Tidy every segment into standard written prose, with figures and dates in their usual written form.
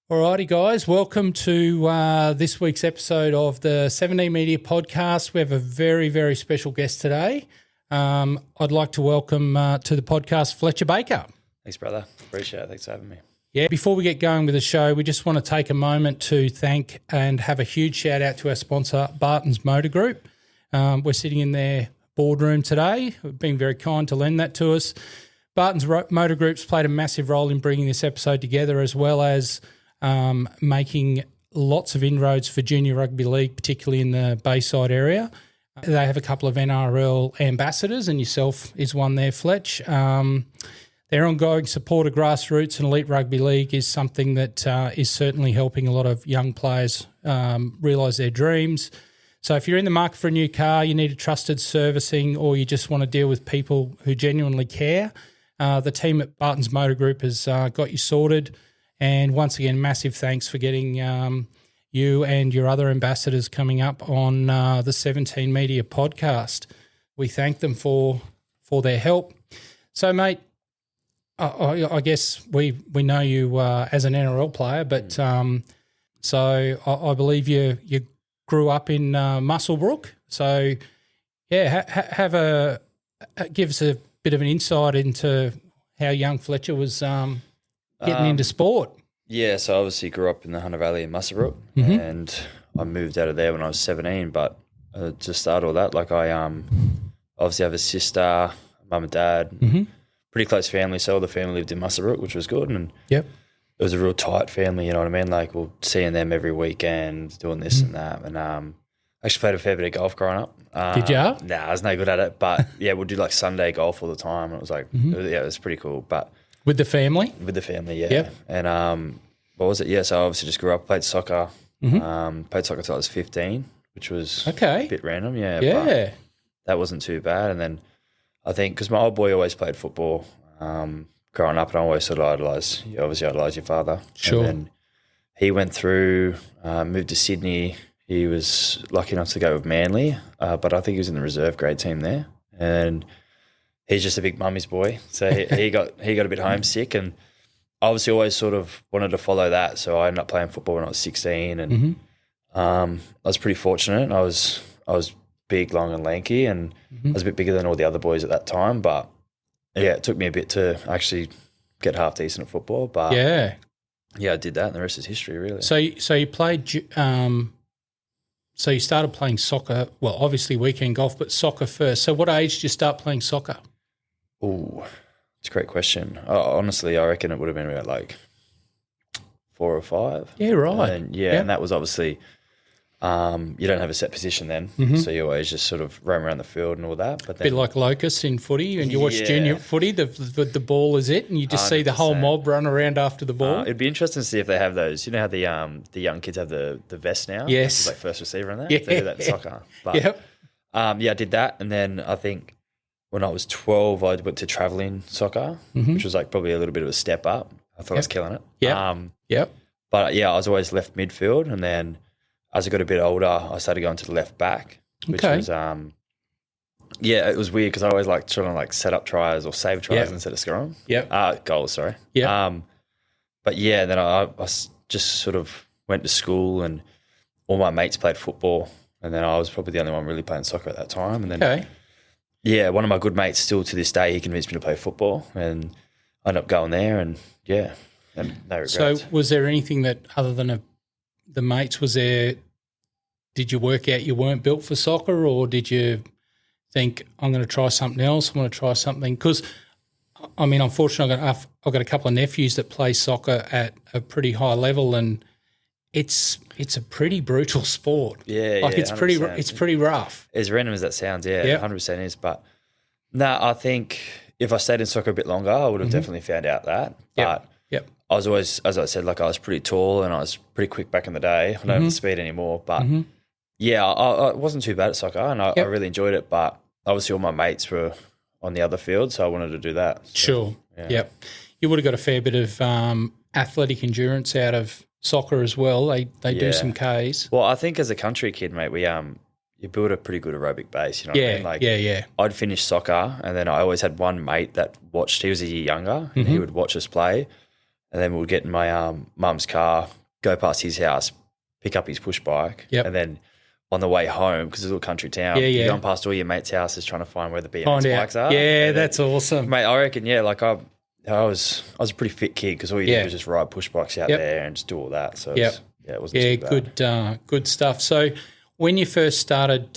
Alrighty, guys, welcome to this week's episode of the 17 Media Podcast. We have a very, very special guest today. I'd like to welcome to the podcast Fletcher Baker. Thanks, brother. Appreciate it. Thanks for having me. Yeah, before we get going with the show, we just want to take a moment to thank and have a huge shout out to our sponsor, Bartons Motor Group. We're sitting in their boardroom today, being very kind to lend that to us. Bartons Motor Group's played a massive role in bringing this episode together, as well as making lots of inroads for junior rugby league, particularly in the Bayside area. They have a couple of NRL ambassadors, and yourself is one there, Fletch. Their ongoing support of grassroots and elite rugby league is something that is certainly helping a lot of young players realise their dreams. So if you're in the market for a new car, you need a trusted servicing, or you just want to deal with people who genuinely care, the team at Bartons Motor Group has got you sorted. And once again, massive thanks for getting you and your other ambassadors coming up on the 17 Media Podcast. We thank them for their help. So, mate, I guess we know you as an NRL player, but so I believe you grew up in Muswellbrook. So, yeah, give us a bit of an insight into how young Fletcher was getting into sport. Yeah, so I obviously grew up in the Hunter Valley in Muswellbrook, and I moved out of there when I was 17. But to start all that, like I obviously have a sister, mum and dad, pretty close family. So all the family lived in Muswellbrook, which was good, and it was a real tight family. You know what I mean? Like we're seeing them every weekend, doing this and that. And I actually played a fair bit of golf growing up. Did you? Nah, I was no good at it, but yeah, we'd do like Sunday golf all the time. And it was like, it was pretty cool. But with the family? With the family, yeah. Yep. And what was it? Yeah, so I obviously just grew up, played soccer. Played soccer until I was 15, which was a bit random, yeah. But that wasn't too bad. And then I think, because my old boy always played football growing up, and I always sort of idolise your father. Sure. And then he went through, moved to Sydney. He was lucky enough to go with Manly, but I think he was in the reserve grade team there. And he's just a big mummy's boy, so he got a bit homesick, and obviously always sort of wanted to follow that. So I ended up playing football when I was 16, and I was pretty fortunate. I was big, long, and lanky, and I was a bit bigger than all the other boys at that time. But yeah, it took me a bit to actually get half decent at football. But yeah, I did that, and the rest is history, really. So you played. So you started playing soccer. Well, obviously weekend golf, but soccer first. So what age did you start playing soccer? Oh, it's a great question. Honestly, I reckon it would have been about like 4 or 5. Yeah, right. And and that was obviously you don't have a set position then, so you always just sort of roam around the field and all that. But then, a bit like locusts in footy, and you watch junior footy, the ball is it, and you just 100%. See the whole mob run around after the ball. It'd be interesting to see if they have those. You know how the young kids have the vest now? Yes. Like first receiver and that? Yeah. They do that in soccer. But, I did that, and then I think when I was 12, I went to travelling soccer, which was like probably a little bit of a step up. I thought I was killing it. Yeah. But yeah, I was always left midfield, and then as I got a bit older, I started going to the left back, which was it was weird because I always liked trying to like set up tries or save tries instead of score them. Goals, sorry. But yeah, then I just sort of went to school, and all my mates played football, and then I was probably the only one really playing soccer at that time. And then one of my good mates still to this day, he convinced me to play football, and I ended up going there, and and no regrets. So was there anything that other than the mates, did you work out you weren't built for soccer, or did you think, I'm going to try something else, I'm going to try something? Because, I mean, unfortunately, I've got a couple of nephews that play soccer at a pretty high level, and it's a pretty brutal sport. It's pretty rough. As random as that sounds, 100% is. But no, I think if I stayed in soccer a bit longer, I would have definitely found out that. But I was always, as I said, like I was pretty tall and I was pretty quick back in the day. I don't have the speed anymore, but I wasn't too bad at soccer, and I really enjoyed it. But obviously all my mates were on the other field, so I wanted to do that. So, sure. Yep. You would have got a fair bit of athletic endurance out of soccer as well. They do some Ks. Well, I think as a country kid, mate, we you build a pretty good aerobic base, you know what I mean? Like, I'd finish soccer, and then I always had one mate that watched. He was a year younger, and he would watch us play. and then we'd get in my mum's car, go past his house, pick up his push bike, Yep. and then on the way home, because it's a little country town, you're going past all your mates' houses trying to find where the BMX bikes are. Yeah, that's awesome. Mate, I reckon, like I was a pretty fit kid because all you did was just ride push bikes out there and just do all that. So it wasn't too bad. Good stuff. So when you first started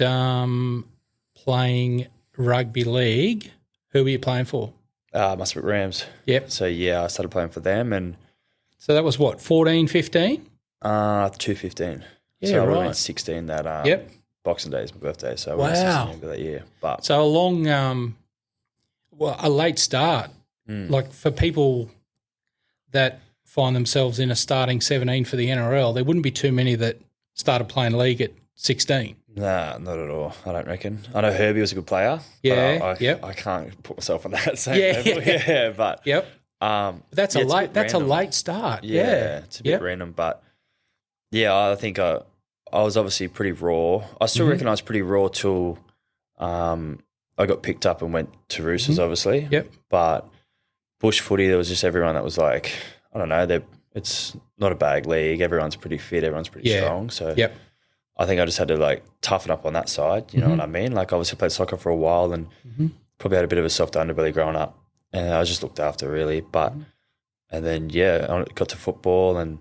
playing rugby league, who were you playing for? Musselburgh Rams. Yep. So, I started playing for them. And so that was what, 14, 15? 215. Yeah, so I right. went 16 that Boxing Day is my birthday. So I wow. went 16 that year. But so a late start. Like for people that find themselves in a starting 17 for the NRL, there wouldn't be too many that started playing league at 16. Nah, not at all. I don't reckon. I know Herbie was a good player. Yeah, but I can't put myself on that same level. Yeah, but that's a late start. Yeah, it's a bit random, but I think I was obviously pretty raw. I still reckon I was pretty raw till I got picked up and went to Roosters, obviously. Yep. But bush footy, there was just everyone that was like, I don't know, it's not a bag league. Everyone's pretty fit. Everyone's pretty strong. So I think I just had to like toughen up on that side. You know what I mean? Like obviously played soccer for a while and probably had a bit of a soft underbelly growing up, and I was just looked after really. But and then I got to football and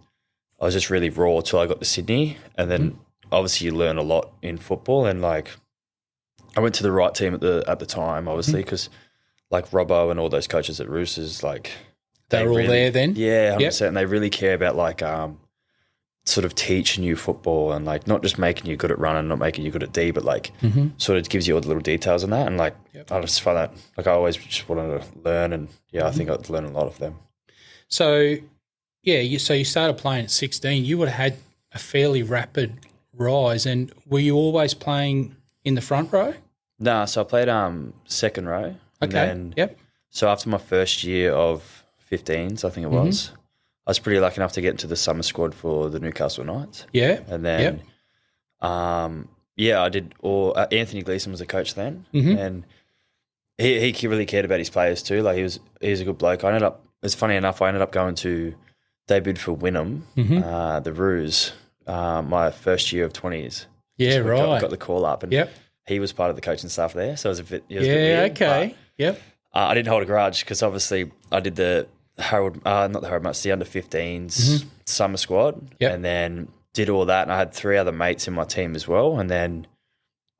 I was just really raw till I got to Sydney, and then obviously you learn a lot in football. And like I went to the right team at the time, obviously, because like Robbo and all those coaches at Roosters, like they were all there then. Yeah, 100%. And they really care about like sort of teaching you football and like not just making you good at running, not making you good at D, but like sort of gives you all the little details on that. And like I just find that like I always just wanted to learn, and I think I'd learn a lot of them. So you started playing at 16. You would have had a fairly rapid rise, and were you always playing in the front row? Nah, so I played second row. Okay. And then, so after my first year of 15s, I think it was, I was pretty lucky enough to get into the summer squad for the Newcastle Knights. Yeah. And then, I did all. Anthony Gleeson was the coach then, and he really cared about his players too. Like he was a good bloke. It's funny enough, I ended up going to debuted for Wynnum, the Roos, my first year of 20s. Yeah, so right. Got the call up, and he was part of the coaching staff there, so it was a bit. It was a bit weird, okay. Yep. I didn't hold a grudge because obviously I did the not the Harold Much, the under 15s summer squad, and then did all that. And I had 3 other mates in my team as well. And then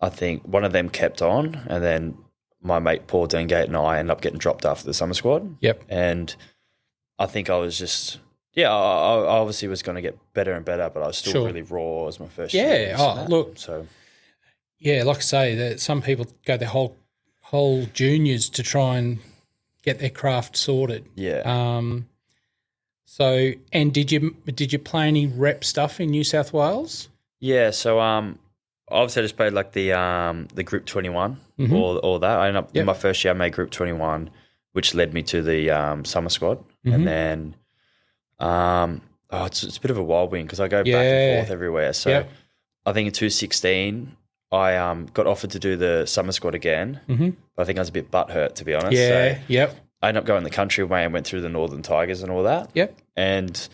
I think one of them kept on, and then my mate Paul Dengate and I ended up getting dropped after the summer squad. Yep. And I think I was just I obviously was going to get better and better, but I was still really raw as my first year. Look. So. Yeah, like I say, that some people go their whole juniors to try and get their craft sorted. Yeah. So, and did you play any rep stuff in New South Wales? Yeah. So, obviously I just played like the Group 21, all that. I ended up in my first year I made Group 21, which led me to the summer squad, and then it's a bit of a whirlwind because I go back and forth everywhere. So, I think in 2016. I got offered to do the summer squad again, but I think I was a bit butthurt, to be honest. Yeah, so I ended up going the country way and went through the Northern Tigers and all that. Yep. And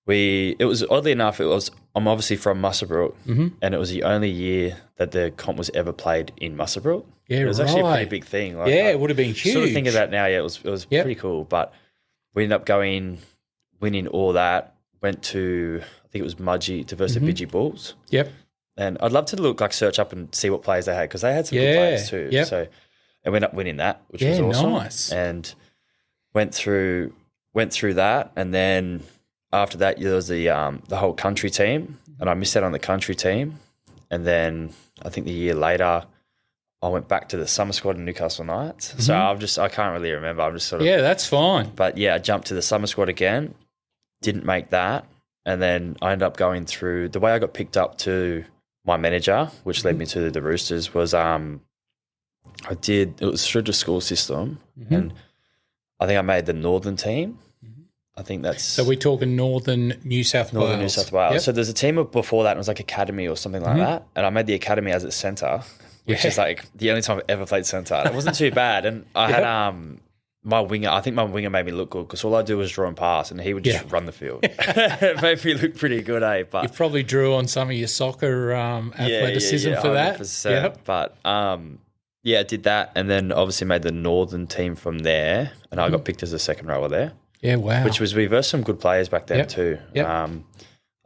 it was oddly enough, I'm obviously from Musselburgh, and it was the only year that the comp was ever played in Musselburgh. Yeah, it was actually a pretty big thing. Like, it would have been huge. Sort of thinking about now, it was pretty cool. But we ended up winning all that. Went to, I think it was Mudgee to versus the Bidgie Bulls. Yep. And I'd love to search up and see what players they had because they had some good players too. Yep. So, and we ended up winning that, which was awesome. Nice. And went through that, and then after that there was the whole country team, and I missed out on the country team. And then I think the year later, I went back to the summer squad in Newcastle Knights. So I can't really remember. I'm just sort of that's fine. But I jumped to the summer squad again, didn't make that, and then I ended up going through the way I got picked up to. My manager, which led me to the Roosters, was it was through the school system, and I think I made the Northern team. I think that's... So we're talking Northern New South Wales. Northern New South Wales. Yep. So there's a team before that, and it was like academy or something like that, and I made the academy as a centre, which is like the only time I've ever played centre. It wasn't too bad, and I had I think my winger made me look good because all I do was draw and pass, and he would just run the field. It made me look pretty good, eh? But you probably drew on some of your soccer athleticism for that. 100%. Yep. But I did that, and then obviously made the Northern team from there, and I got picked as a second rower there. Yeah, wow. Which was we versed some good players back then too. Yep. I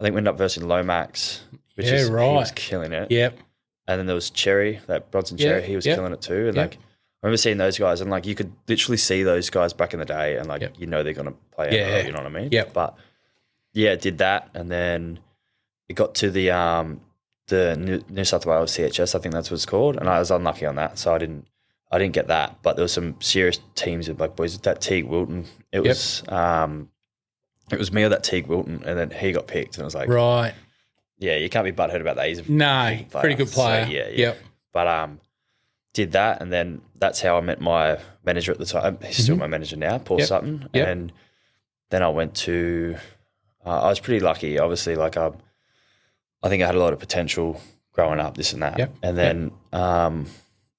think we ended up versing Lomax, which he was killing it. Yep. And then there was Cherry, that Bronson Cherry, he was killing it too. And like, I remember seeing those guys, and like you could literally see those guys back in the day, and like you know they're going to play NRL, you know what I mean? Yeah. But did that, and then it got to the New South Wales CHS, I think that's what it's called, and I was unlucky on that, so I didn't get that. But there was some serious teams of like boys. That Teague Wilton, it was me or that Teague Wilton, and then he got picked, and I was like, right. Yeah, you can't be butthurt about that. He's a pretty good player. So, yeah. But did that, and then that's how I met my manager at the time. He's still my manager now, Paul Sutton. Yep. And then I went to. I was pretty lucky, obviously. Like I think I had a lot of potential growing up, this and that. Yep. And then I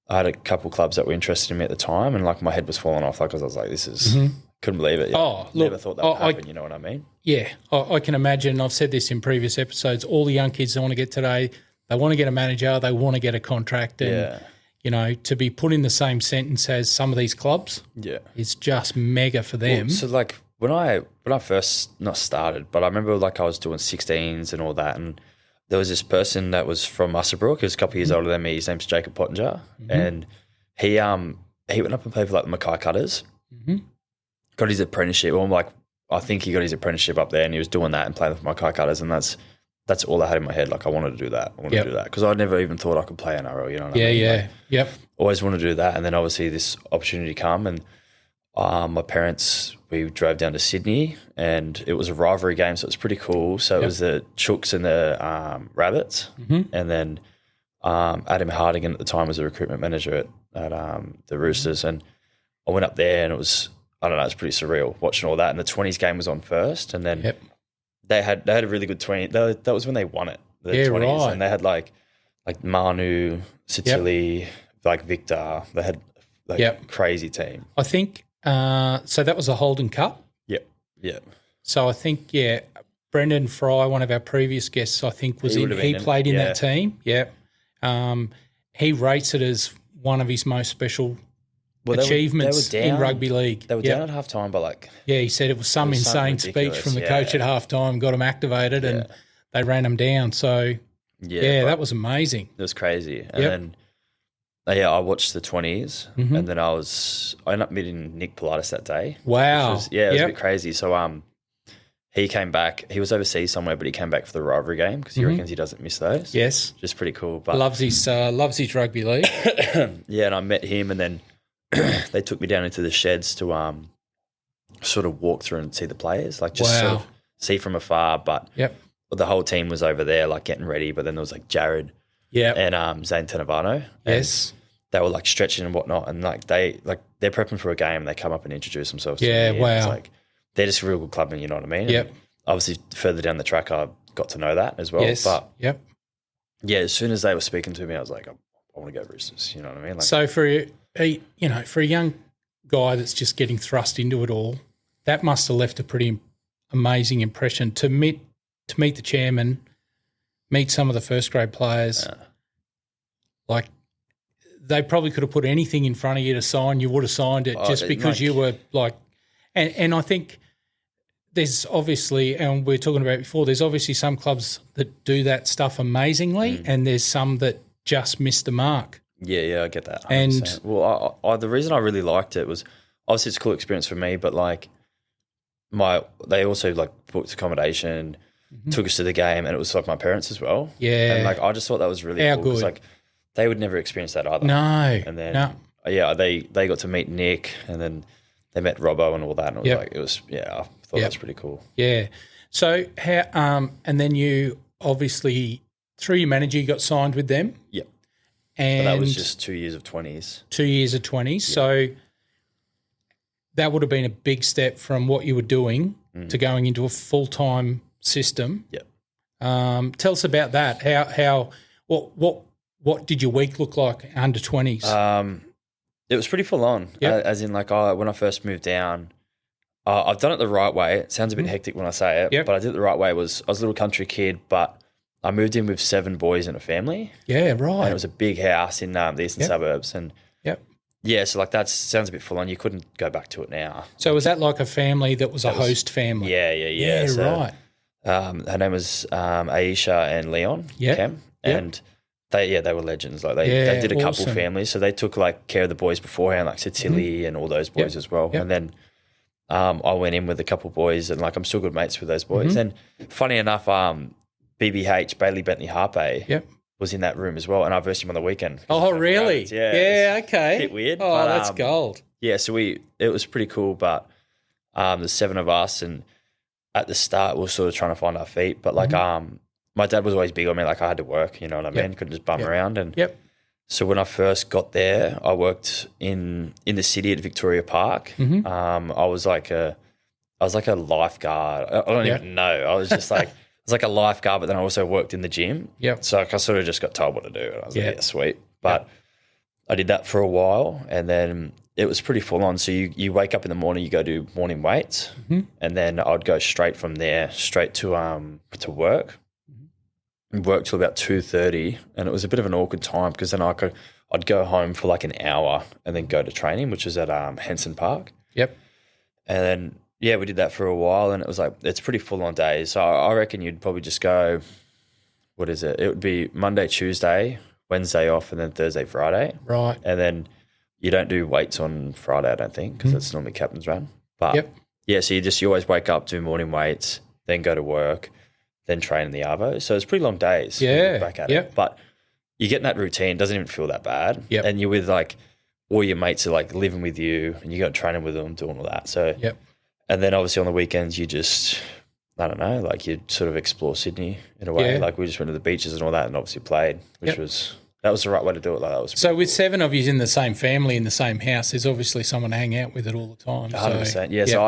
had a couple clubs that were interested in me at the time, and like my head was falling off. Like I was like, this is couldn't believe it. Never thought that would happen. You know what I mean? Yeah, I can imagine. I've said this in previous episodes. All the young kids that want to get today, they want to get a manager, they want to get a contract, and you know, to be put in the same sentence as some of these clubs, it's just mega for them. Well, so like when I first not started, but I remember like I was doing 16s and all that, and there was this person that was from Musselbrook, he was a couple of years older than me. His name's Jacob Pottinger, and he went up and played for like the Mackay Cutters. Got his apprenticeship. Well, I think he got his apprenticeship up there, and he was doing that and playing for Mackay Cutters, and that's all I had in my head. Like I wanted to do that. I wanted to do that because I never even thought I could play NRL. You know what I mean? Like, always wanted to do that, and then obviously this opportunity come, and my parents, we drove down to Sydney, and it was a rivalry game, so it was pretty cool. So it was the Chooks and the Rabbits, and then Adam Hardigan at the time was a recruitment manager at the Roosters, and I went up there, and it was, I don't know, it's pretty surreal watching all that. And the 20s game was on first, and then they had a really good 20. That was when they won it, the 20s, right. And they had like Manu, Satili, like Victor. They had crazy team. I think so. That was a Holden Cup. Yep. So I think Brendan Fry, one of our previous guests, I think was he played in that team. He rates it as one of his most special achievements in rugby league. They were down at half time, but he said it was some insane speech from the coach at half time, got them activated, and they ran them down. So that was amazing. It was crazy. And then I watched the 20s, and then I ended up meeting Nick Politis that day. Wow. It was a bit crazy. So he came back. He was overseas somewhere, but he came back for the rivalry game because he reckons he doesn't miss those. Yes. Just pretty cool. But loves his rugby league. And I met him, and then they took me down into the sheds to sort of walk through and see the players, like just sort of see from afar. But the whole team was over there, like getting ready. But then there was like Jared and Zane Tenavano. Yes. They were like stretching and whatnot, and like they're prepping for a game. They come up and introduce themselves. Yeah, to me. wow. It's like they're just a real good clubman, you know what I mean? Yep. And obviously, further down the track, I got to know that as well. Yes. But as soon as they were speaking to me, I was like, I want to go Roosters. You know what I mean? Like, so for a young guy that's just getting thrust into it all, that must have left a pretty amazing impression to meet the chairman, meet some of the first grade players. Like, they probably could have put anything in front of you to sign. You would have signed it just because you were like, and I think there's obviously, and we were talking about it before, there's obviously some clubs that do that stuff amazingly, and there's some that just miss the mark. Yeah, I get that. 100%. And the reason I really liked it was obviously it's a cool experience for me, but like they also like booked accommodation, took us to the game, and it was like my parents as well. Yeah, and like I just thought that was really cool because like they would never experience that either. No, and then they got to meet Nick, and then they met Robbo and all that, and I thought that was pretty cool. Yeah. So how and then you obviously through your manager you got signed with them. Yep. And that was just 2 years of 20s. 2 years of 20s. Yep. So that would have been a big step from what you were doing to going into a full-time system. Yep. Tell us about that. What did your week look like under 20s? It was pretty full on, as in like when I first moved down, I've done it the right way. It sounds a bit hectic when I say it, but I did it the right way. I was a little country kid, but I moved in with 7 boys and a family. Yeah, right. And it was a big house in the eastern suburbs. And yeah, so like that sounds a bit full on. You couldn't go back to it now. So was that like a family that was a host family? Yeah. Yeah, so, right. Her name was Aisha and Leon. Cam, and they were legends. Like they did a couple families, so they took like care of the boys beforehand, like Cecily and all those boys as well. And then I went in with a couple boys, and like I'm still good mates with those boys. And funny enough, BBH Bailey Bentley Harpe was in that room as well, and I versed him on the weekend. Oh, really? Yeah. Okay. A bit weird. Oh, but, that's gold. Yeah, so it was pretty cool, but there's 7 of us, and at the start we were sort of trying to find our feet, but like my dad was always big on me, like I had to work, you know what I mean? Couldn't just bum around. And so when I first got there, I worked in the city at Victoria Park. I was like a lifeguard. I don't even know. I was just like, I was like a lifeguard, but then I also worked in the gym. So like, I sort of just got told what to do. And I was like, yeah, sweet. But I did that for a while, and then it was pretty full on. So you wake up in the morning, you go do morning weights, and then I'd go straight from there straight to work. Work till about 2:30, and it was a bit of an awkward time because then I'd go home for like an hour and then go to training, which was at Henson Park. And then we did that for a while, and it was like it's pretty full on days. So I reckon you'd probably just go. What is it? It would be Monday, Tuesday, Wednesday off, and then Thursday, Friday. Right. And then you don't do weights on Friday, I don't think, because that's normally captain's run. But so you always wake up, do morning weights, then go to work, then train in the Arvo. So it's pretty long days. Back at it. But you get in that routine, it doesn't even feel that bad. And you're with like all your mates are like living with you, and you go training with them, doing all that. So and then obviously on the weekends you just I don't know, like you sort of explore Sydney in a way. Like we just went to the beaches and all that, and obviously played, which was that was the right way to do it. Like that was so with 7 of you in the same family in the same house, there's obviously someone to hang out with it all the time. 100%. So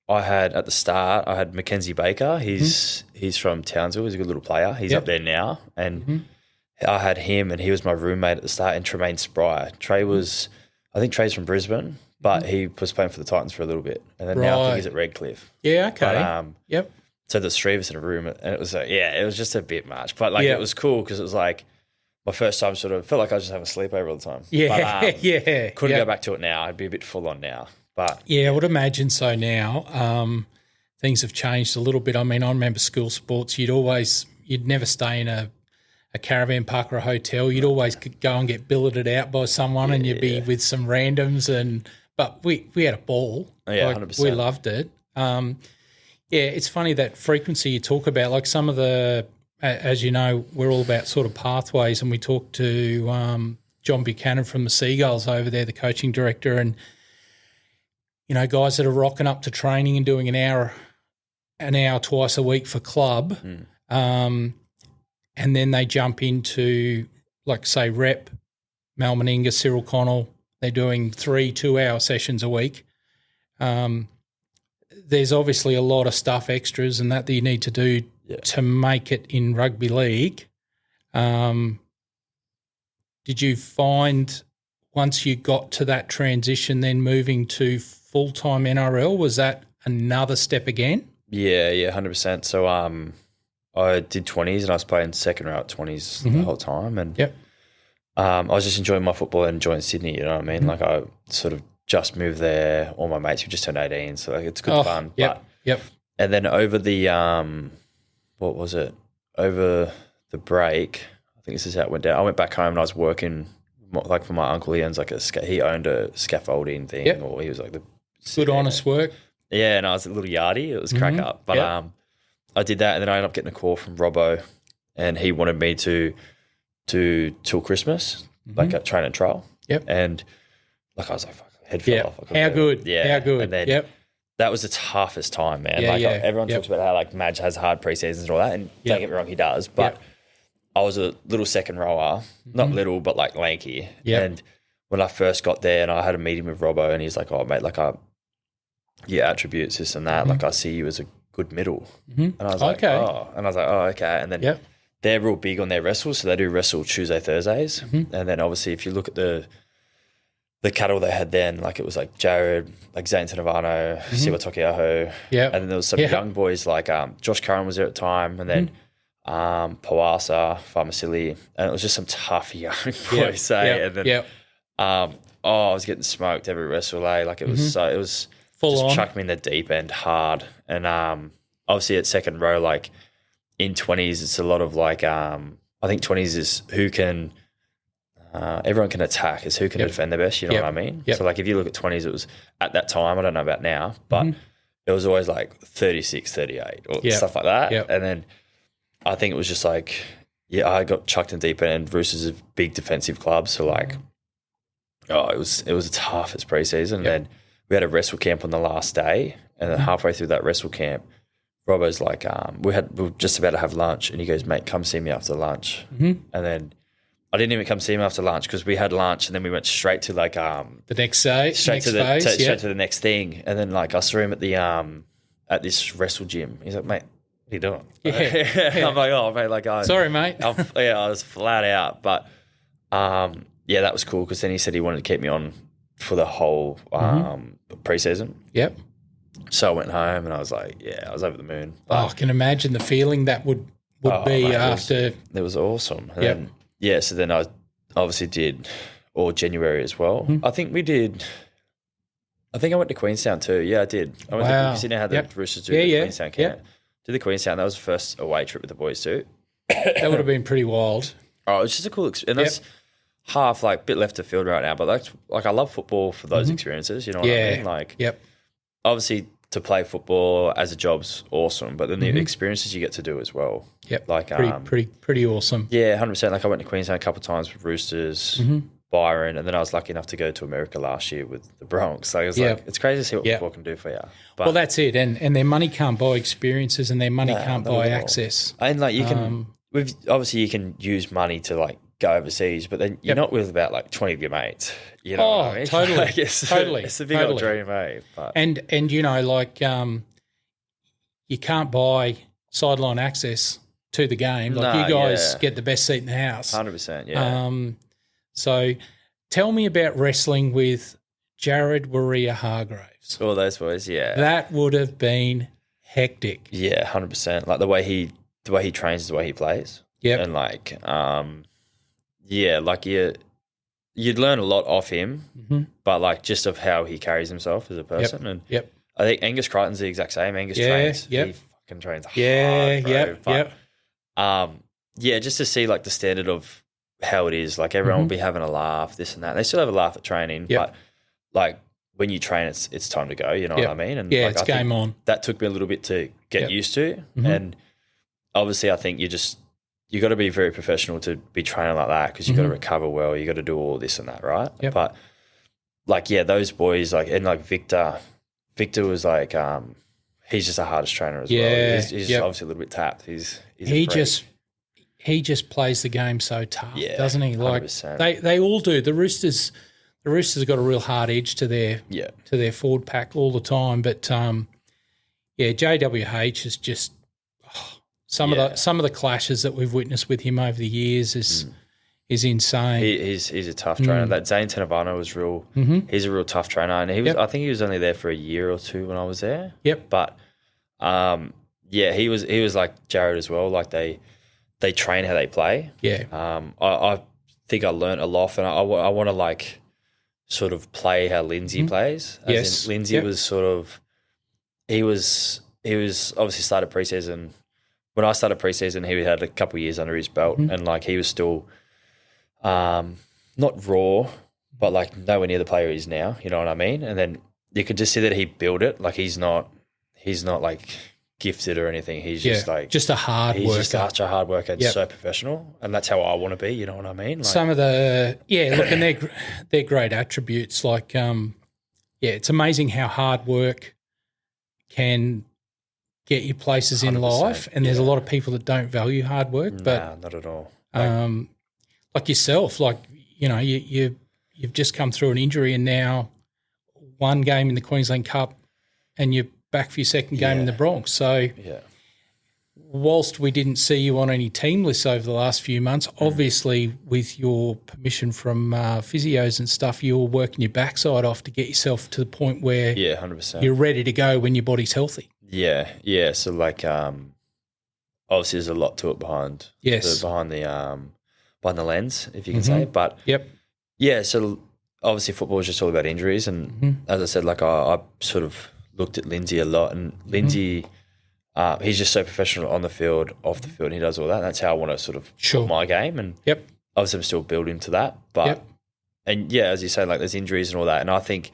I had at the start I had Mackenzie Baker. He's from Townsville. He's a good little player. He's up there now, and I had him, and he was my roommate at the start. And Tremaine Spry. I think Trey's from Brisbane, but he was playing for the Titans for a little bit, and then now I think he's at Redcliffe. Okay. So there's 3 of us in a room, and it was it was just a bit much, but like it was cool because it was like my first time. Sort of felt like I was just having a sleepover all the time. Couldn't go back to it now. I'd be a bit full on now. But I would imagine so now. Things have changed a little bit. I mean, I remember school sports. You'd never stay in a caravan park or a hotel. You'd always go and get billeted out by someone, and you'd be with some randoms. But we had a ball. 100%. We loved it. It's funny that frequency you talk about. Like some of the, as you know, we're all about sort of pathways, and we talked to John Buchanan from the Seagulls over there, the coaching director, and you know, guys that are rocking up to training and doing an hour twice a week for club, and then they jump into, like, say, Rep, Mal Meninga, Cyril Connell. They're doing 3 2-hour sessions a week. There's obviously a lot of stuff, extras, and that you need to do to make it in rugby league. Did you find once you got to that transition, then moving to full-time NRL, was that another step again? Yeah, 100%. So I did 20s, and I was playing second row at 20s the whole time. And I was just enjoying my football and enjoying Sydney, you know what I mean? Like I sort of just moved there. All my mates who just turned 18, so like, it's good fun. And then over the over the break, I think this is how it went down. I went back home and I was working like for my uncle. He owns like he owned a scaffolding thing, or he was like the good honest work. Yeah, and I was a little yardie. It was crack up, but I did that, and then I ended up getting a call from Robbo, and he wanted me to till Christmas, like a train and trial. And like I was like, fuck, head fell off. How good? Yeah, how good? And then that was the toughest time, man. Everyone talks about how like Madge has hard pre-seasons and all that, and don't get me wrong, he does. But I was a little second rower, not little, but like lanky. And when I first got there, and I had a meeting with Robbo, and he's like, "Oh, mate, like your attributes, this and that. Like I see you as a good middle." And I was like, "Oh," and I was like, "Oh, okay." And then they're real big on their wrestles, so they do wrestle Tuesday, Thursdays, and then obviously if you look at the the cattle they had then, like it was like Jared, like Zane Tanavano, Siwa Tokiaho. Yeah. And then there was some young boys like Josh Curran was there at the time, and then Pawasa, Farmasili, and it was just some tough young boys. And then I was getting smoked every wrestle, like it was it was full just on. chuck me in the deep end hard. And obviously at second row, like in 20s, it's a lot of like I think 20s is who can everyone can attack, is who can defend the best, you know what I mean? So like if you look at 20s, it was at that time, I don't know about now, but it was always like 36, 38 or stuff like that. And then I think it was just like, I got chucked in deep end. Roosters is a big defensive club, so like, it was tough as preseason. And then we had a wrestle camp on the last day, and then halfway through that wrestle camp, Robbo's like, we were just about to have lunch, and he goes, mate, come see me after lunch. And then I didn't even come see him after lunch because we had lunch, and then we went straight to like the next day, straight to the next thing. And then like I saw him at the at this wrestle gym. He's like, mate, what are you doing? I'm like, oh mate, like sorry mate. I was flat out, but that was cool because then he said he wanted to keep me on for the whole preseason. So I went home and I was like, I was over the moon. I can imagine the feeling that would be, mate, after. It was awesome. And then, so then I obviously did all January as well. I think I went to Queenstown too. Yeah, I did. I went to, you see now how the Roosters do the Queenstown camp. Did the Queenstown. That was the first away trip with the boys too. That would have been pretty wild. Oh, it was just a cool experience. And that's half like bit left of field right now, but that's like I love football for those experiences. You know what I mean? Like, obviously to play football as a job's awesome, but then the experiences you get to do as well. Like pretty awesome. Yeah, 100%. Like I went to Queensland a couple of times with Roosters, Byron, and then I was lucky enough to go to America last year with the Bronx. So it was like, it's crazy to see what football can do for you. But, well, that's it. And their money can't buy experiences, and their money can't buy access. And like you can, obviously you can use money to like go overseas, but then you're not with about like 20 of your mates. You know what I mean? Totally. Like it's a big old dream, eh? But. And you know, like you can't buy sideline access to the game. Like you guys get the best seat in the house. 100%, yeah. So tell me about wrestling with Jared Warrior-Hargraves. All those boys, yeah. That would have been hectic. Yeah, 100%. Like the way he trains is the way he plays. And like like you'd learn a lot off him, but like just of how he carries himself as a person. And I think Angus Crichton's the exact same. Angus trains. He fucking trains hard, bro. Just to see like the standard of how it is. Like everyone will be having a laugh, this and that. They still have a laugh at training, but like when you train, it's time to go. You know what I mean? And like, it's game on. That took me a little bit to get used to, and obviously I think you got to be very professional to be training like that because you got to recover well. You got to do all this and that, right? But like, those boys, like, and like Victor was like, he's just the hardest trainer as well. He's obviously a little bit tapped. He just plays the game so tough, doesn't he? Like 100%. they all do. The Roosters have got a real hard edge to their forward pack all the time. But JWH is just some of the clashes that we've witnessed with him over the years is insane. He's a tough trainer. That Zane Tanavano was real. He's a real tough trainer, and he was. I think he was only there for a year or two when I was there. But he was like Jared as well. Like they train how they play. I think I learned a lot, and I want to like sort of play how Lindsay plays. Lindsay was sort of he was obviously started preseason. When I started preseason, he had a couple of years under his belt, and like he was still not raw, but like nowhere near the player he is now. You know what I mean? And then you could just see that he built it. Like he's not like gifted or anything. He's just like just a hard worker. He's just such a hard worker and so professional, and that's how I want to be. You know what I mean? Like, some of the look, and they're great attributes. Like it's amazing how hard work can get you places in life, and there's a lot of people that don't value hard work. But not at all. Like yourself, like you know, you've just come through an injury, and now one game in the Queensland Cup, and you're back for your second game in the Bronx. So whilst we didn't see you on any team lists over the last few months, obviously with your permission from physios and stuff, you were working your backside off to get yourself to the point where 100%. you're ready to go when your body's healthy. Yeah. So like, obviously there's a lot to it behind the lens, if you can say. But yeah, so obviously football is just all about injuries, and as I said, like I sort of looked at Lindsay a lot, and Lindsay, he's just so professional on the field, off the field, and he does all that. And that's how I want to sort of put my game, and obviously I'm still building to that. But and yeah, as you say, like there's injuries and all that, and I think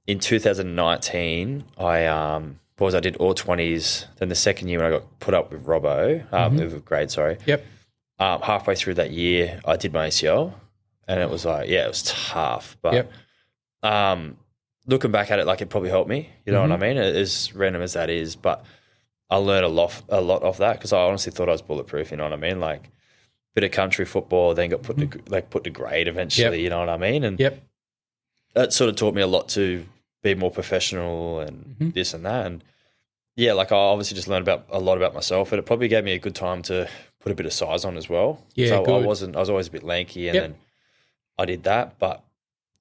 in 2019 I did all 20s. Then the second year when I got put up with Robbo, with grade, sorry. Halfway through that year, I did my ACL, and it was like, it was tough. But looking back at it, like it probably helped me. You know what I mean? As random as that is, but I learned a lot off that, because I honestly thought I was bulletproof. You know what I mean? Like bit of country football, then got put to grade eventually. You know what I mean? And that sort of taught me a lot to be more professional and this and that. And yeah, like I obviously just learned a lot about myself, and it probably gave me a good time to put a bit of size on as well. So I was always a bit lanky, and then I did that. But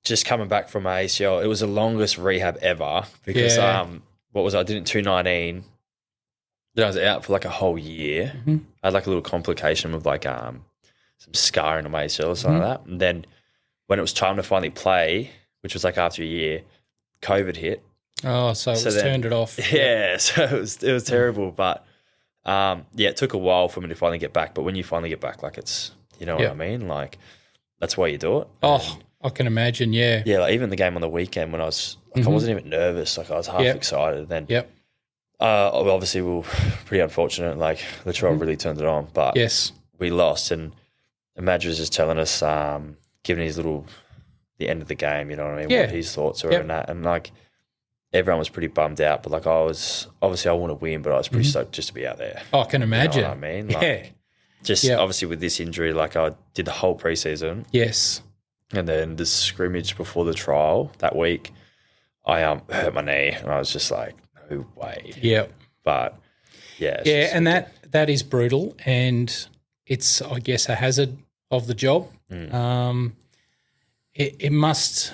just coming back from my ACL, it was the longest rehab ever, because I did it in 2019. Then I was out for like a whole year. I had like a little complication with like some scarring on my ACL or something like that. And then when it was time to finally play, which was like after a year, COVID hit. Oh, so it turned it off. Yeah, so it was terrible. But it took a while for me to finally get back. But when you finally get back, like it's, you know what I mean? Like that's why you do it. Oh, I can imagine, yeah. Yeah, like even the game on the weekend when I was, like I wasn't even nervous. Like I was half excited. Then obviously we were pretty unfortunate. Like Latrell really turned it on. But we lost. And Madge was just telling us, giving the end of the game, you know what I mean, what his thoughts were and that. And like everyone was pretty bummed out, but like I was, obviously I want to win, but I was pretty stoked just to be out there. I can imagine. You know what I mean? Like, just obviously with this injury, like I did the whole preseason. Yes. And then the scrimmage before the trial that week, I hurt my knee, and I was just like, no way. Yeah. But and that is brutal, and it's, I guess, a hazard of the job. It must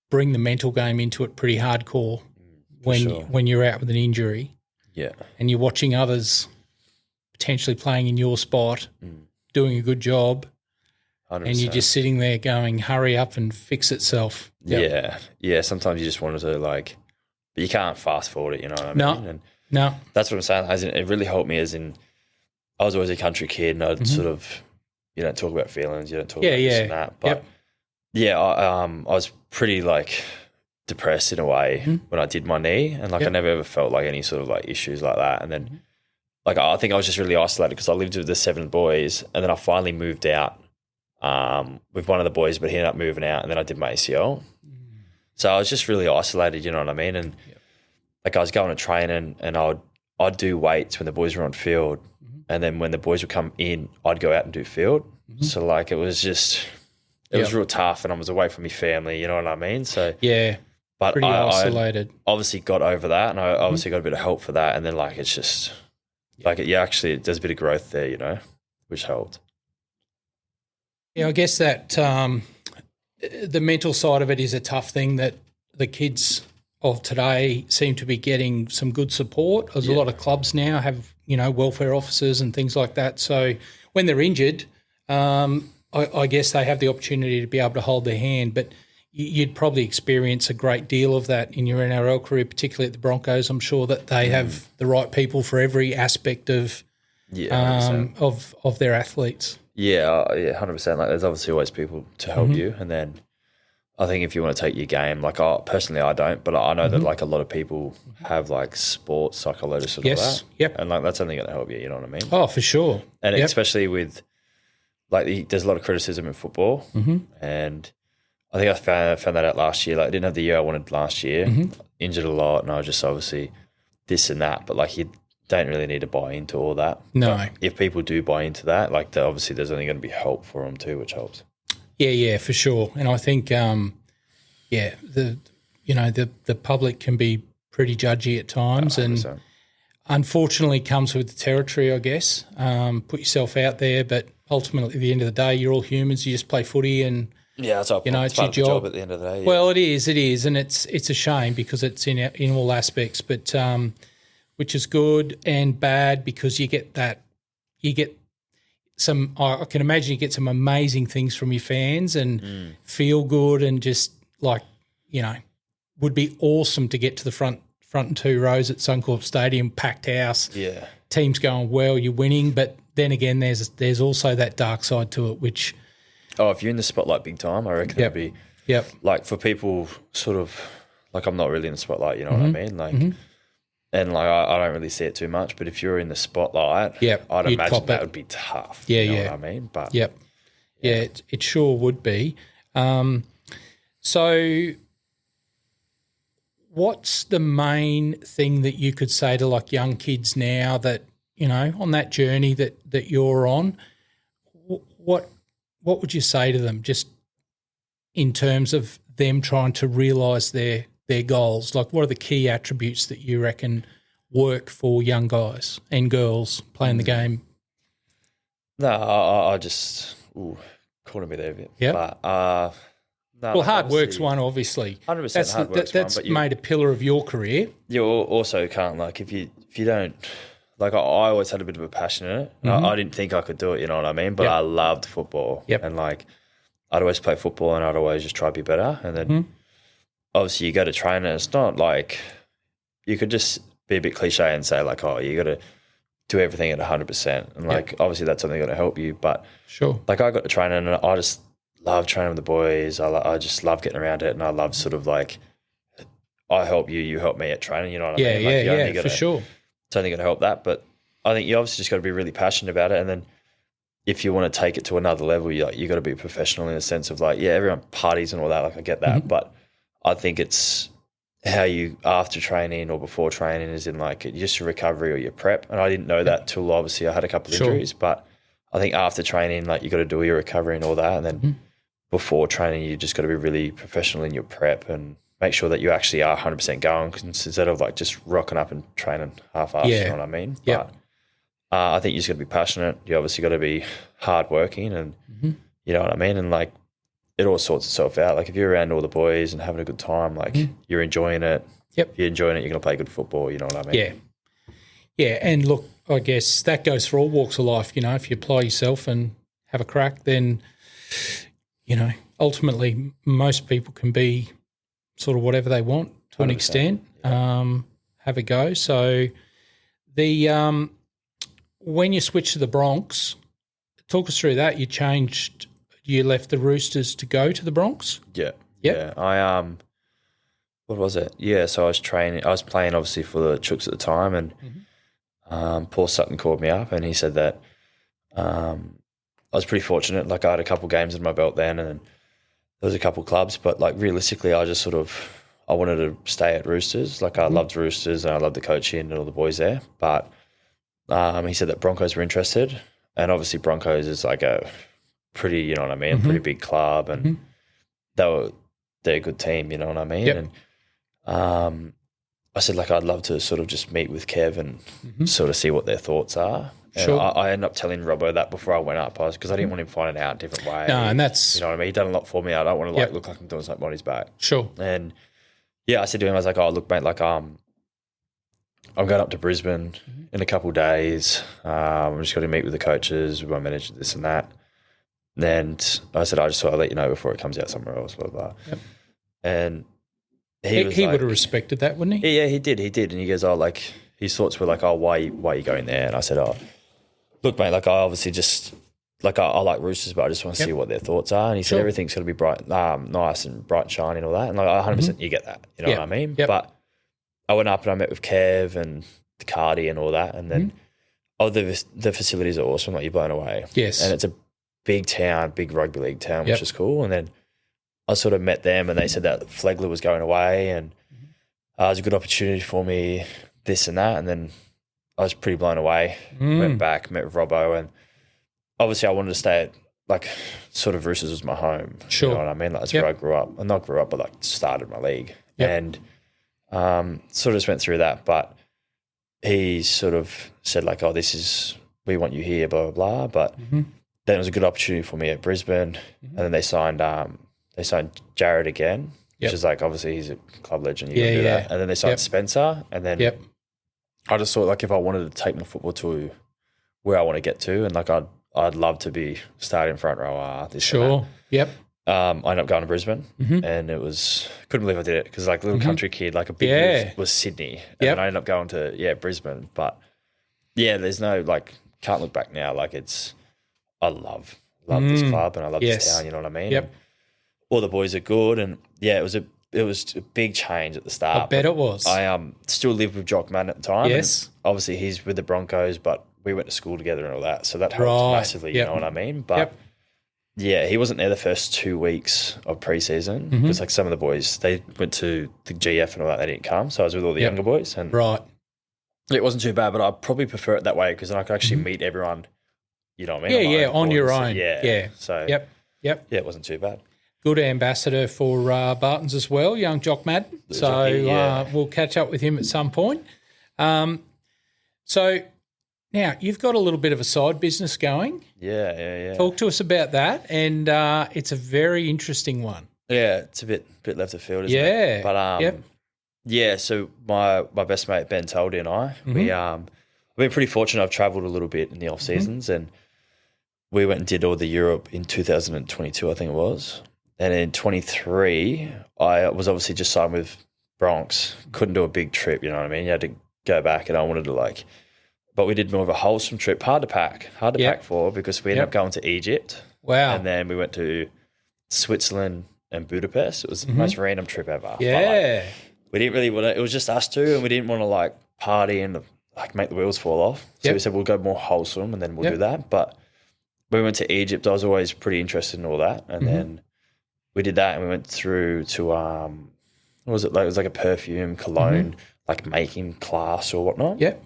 bring the mental game into it pretty hardcore when you're out with an injury. Yeah. And you're watching others potentially playing in your spot, doing a good job, 100%. And you're just sitting there going, hurry up and fix itself. Yep. Yeah. Sometimes you just wanted to but you can't fast forward it, you know what I mean? No. That's what I'm saying. As in, it really helped me as in I was always a country kid, and I'd sort of, you don't talk about feelings, you don't talk about this and that. But I was pretty depressed in a way when I did my knee, and I never ever felt like any sort of issues like that. And then I think I was just really isolated because I lived with the 7 boys, and then I finally moved out with one of the boys, but he ended up moving out, and then I did my ACL. So I was just really isolated, you know what I mean? And I was going to training, and I'd do weights when the boys were on field, and then when the boys would come in, I'd go out and do field. So it was just, it was real tough, and I was away from my family, you know what I mean? So but pretty isolated. I obviously got over that, and I obviously got a bit of help for that, and then it's just actually there's a bit of growth there, you know, which helped. Yeah, I guess that the mental side of it is a tough thing that the kids of today seem to be getting some good support. There's a lot of clubs now have, welfare officers and things like that. So when they're injured, I guess they have the opportunity to be able to hold their hand. But you'd probably experience a great deal of that in your NRL career, particularly at the Broncos. I'm sure that they have the right people for every aspect of of their athletes. Yeah, 100%. There's obviously always people to help you, and then I think if you want to take your game, personally I don't, but I know that a lot of people have sports psychologists and all that. Yep. And that's only going to help you, you know what I mean? Oh, for sure. And especially with there's a lot of criticism in football, and I think I found that out last year. I didn't have the year I wanted last year, injured a lot, and I was just obviously this and that, but you don't really need to buy into all that. No. But if people do buy into that, obviously there's only going to be help for them too, which helps. Yeah, for sure. And I think, the public can be pretty judgy at times, 100%. And unfortunately comes with the territory, I guess. Put yourself out there, but ultimately at the end of the day, you're all humans. You just play footy and Yeah, that's it's your job at the end of the day. Yeah. Well, it is, and it's a shame because it's in all aspects, but which is good and bad because you get some. I can imagine you get some amazing things from your fans and feel good and just would be awesome to get to the front and two rows at Suncorp Stadium, packed house. Yeah, team's going well, you're winning, but then again, there's also that dark side to it, which. Oh, if you're in the spotlight big time, I reckon it'd be like for people sort of like I'm not really in the spotlight, you know what I mean? Like, and like I don't really see it too much, but if you're in the spotlight, I'd imagine that would be tough. Yeah, you know what I mean? But it sure would be. So, what's the main thing that you could say to like young kids now that on that journey that you're on? What would you say to them just in terms of them trying to realise their goals? Like what are the key attributes that you reckon work for young guys and girls playing the game? No, I just calling me there a bit. Yeah. But, well, hard work's one, obviously. 100% hard work's that's one. But made a pillar of your career. You also can't, like, if you don't, like, I always had a bit of a passion in it. I didn't think I could do it, you know what I mean? But I loved football. Yep. And, like, I'd always play football and I'd always just try to be better. And then, obviously, you go to train and it's not like you could just be a bit cliche and say, like, oh, you got to do everything at 100%. And, like, obviously, that's something going to help you. But, like, I got to train and I just love training with the boys. I just love getting around it. And I love sort of, like, I help you, you help me at training, you know what I mean? Like, for sure. It's only going to help that, but I think you obviously just got to be really passionate about it. And then if you want to take it to another level, you got to be professional in the sense of like, everyone parties and all that. Like I get that, but I think it's how you after training or before training is in like just your recovery or your prep. And I didn't know that till obviously I had a couple of injuries, but I think after training, like you got to do your recovery and all that. And then before training, you just got to be really professional in your prep and make sure that you actually are 100% going instead of like just rocking up and training half-assed, you know what I mean? Yeah. But I think you just got to be passionate. You obviously got to be hardworking and you know what I mean? And like it all sorts itself out. Like if you're around all the boys and having a good time, like you're enjoying it. Yep. If you're enjoying it, you're going to play good football, you know what I mean? Yeah. Yeah, and look, I guess that goes for all walks of life. If you apply yourself and have a crack, then, ultimately most people can be sort of whatever they want to an extent, have a go. So the when you switched to the Bronx, talk us through that. You left the Roosters to go to the Bronx? Yeah. Yep. Yeah. I what was it? Yeah, so I was playing obviously for the Chooks at the time and Paul Sutton called me up and he said that I was pretty fortunate. Like I had a couple games in my belt then and there was a couple clubs, but like realistically, I wanted to stay at Roosters. Like I loved Roosters and I loved the coaching and all the boys there. But he said that Broncos were interested, and obviously Broncos is like a pretty, you know what I mean, pretty big club, and they're a good team, you know what I mean. Yep. And I said like I'd love to sort of just meet with Kev and sort of see what their thoughts are. And Sure. I ended up telling Robbo that before I went up, because I didn't want him finding out a different way. No, and that's... You know what I mean? He done a lot for me. I don't want to look like I'm doing something on his back. Sure. And I said to him, I was like, oh, look, mate, like I'm going up to Brisbane in a couple of days. I'm just going to meet with the coaches, with my manager, this and that. And I said, I just thought I'd let you know before it comes out somewhere else, blah, blah. Yep. And he would have respected that, wouldn't he? Yeah, he did. And he goes, oh, like, his thoughts were like, oh, why are you going there? And I said, oh, look, mate, like I obviously just, like I like Roosters, but I just want to see what their thoughts are. And he said, everything's going to be bright, nice and bright and shiny and all that. And like 100% you get that, you know what I mean? Yep. But I went up and I met with Kev and the Cardi and all that. And then, the facilities are awesome. Like you're blown away. Yes. And it's a big town, big rugby league town, which is cool. And then I sort of met them and they said that Flegler was going away and it was a good opportunity for me, this and that. And then I was pretty blown away. Went back, met with Robbo, and obviously I wanted to stay at, like, sort of Roosters was my home. Sure. You know what I mean? Like, that's where I grew up. And not grew up, but, like, started my league. Yep. And sort of just went through that. But he sort of said like, oh, we want you here, blah, blah, blah. But then it was a good opportunity for me at Brisbane. And then they signed Jared again, which is like, obviously he's a club legend. You do that. And then they signed Spencer. And then I just thought like if I wanted to take my football to where I want to get to, and like I'd love to be starting front row. Sure. Yep. I ended up going to Brisbane, and couldn't believe I did it because like a little country kid, like a big move was Sydney, and then I ended up going to Brisbane. But there's no like, can't look back now. Like I love this club and I love this town. You know what I mean? Yep. And all the boys are good, and it was a big change at the start. I bet it was. I still lived with Jock Madden at the time. Yes. And obviously he's with the Broncos, but we went to school together and all that, so that helped massively. You know what I mean? But he wasn't there the first 2 weeks of preseason because like some of the boys, they went to the GF and all that, they didn't come. So I was with all the younger boys, and it wasn't too bad. But I probably prefer it that way because then I could actually meet everyone. You know what I mean? On your own. So it wasn't too bad. Good ambassador for Bartons as well, young Jock Madden. So we'll catch up with him at some point. So now you've got a little bit of a side business going. Yeah. Talk to us about that, and it's a very interesting one. Yeah, it's a bit left of field, isn't it? But so my best mate Ben Talty and I, we've been pretty fortunate. I've travelled a little bit in the off seasons, and we went and did all the Europe in 2022, I think it was. And in 23, I was obviously just signed with Bronx. Couldn't do a big trip, you know what I mean? You had to go back, and I wanted to but we did more of a wholesome trip, hard to pack for because we ended up going to Egypt. Wow. And then we went to Switzerland and Budapest. It was the most random trip ever. Yeah. But, we didn't really want to, it was just us two, and we didn't want to party and make the wheels fall off. So we said we'll go more wholesome and then we'll do that. But when we went to Egypt, I was always pretty interested in all that. And then we did that, and we went through to, what was it like? It was like a perfume, cologne, making class or whatnot. Yep.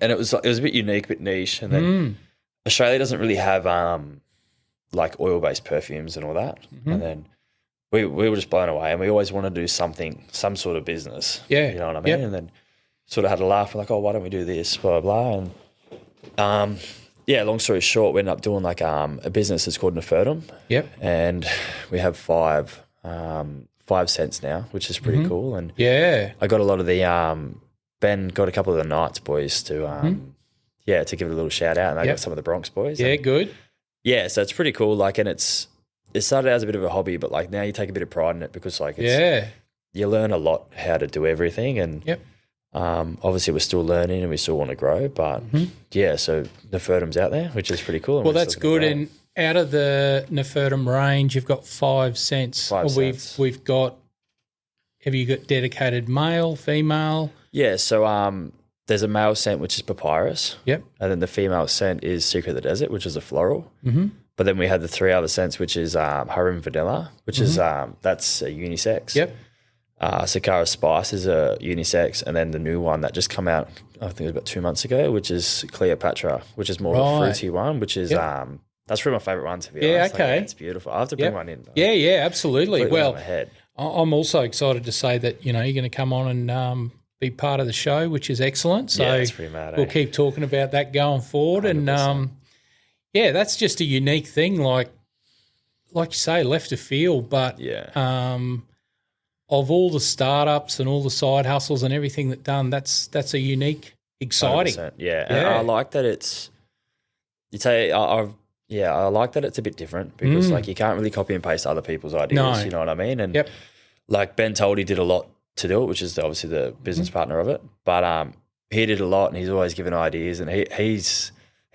And it was a bit unique, a bit niche. And then Australia doesn't really have oil-based perfumes and all that. And then we were just blown away, and we always wanted to do some sort of business. Yeah. You know what I mean? And then sort of had a laugh. We're like, oh, why don't we do this, blah, blah, blah. And long story short, we ended up doing a business that's called Nefertum. Yep. And we have five scents now, which is pretty cool. And I got a lot of the Ben got a couple of the Knights boys to to give it a little shout out, and I got some of the Bronx boys. Yeah, good. Yeah, so it's pretty cool. And it started out as a bit of a hobby, but now you take a bit of pride in it because you learn a lot how to do everything, and obviously we're still learning and we still want to grow, but so Nefertum's out there, which is pretty cool. Well, that's good. And out of the Nefertum range, you've got 5 scents. We've got. Have you got dedicated male, female? Yeah, so there's a male scent, which is papyrus. Yep. And then the female scent is Secret of the Desert, which is a floral. But then we had the 3 other scents, which is Harum Vanilla, which is that's a unisex. Yep. Sakara Spice is a unisex, and then the new one that just come out, I think it was about 2 months ago, which is Cleopatra, which is more of a fruity one, which is that's probably my favourite one, to be honest. Okay. It's beautiful. I have to bring one in. Yeah, absolutely. Well, head. I'm also excited to say that you're going to come on and be part of the show, which is excellent. So it's pretty mad. We'll keep talking about that going forward, 100%. And that's just a unique thing, like you say, left of field, but of all the startups and all the side hustles and everything that's a unique, exciting. 100%. Yeah, and I like that it's. I like that it's a bit different because you can't really copy and paste other people's ideas. No. You know what I mean? And Ben Talty did a lot to do it, which is obviously the business partner of it. But he did a lot, and he's always given ideas, and he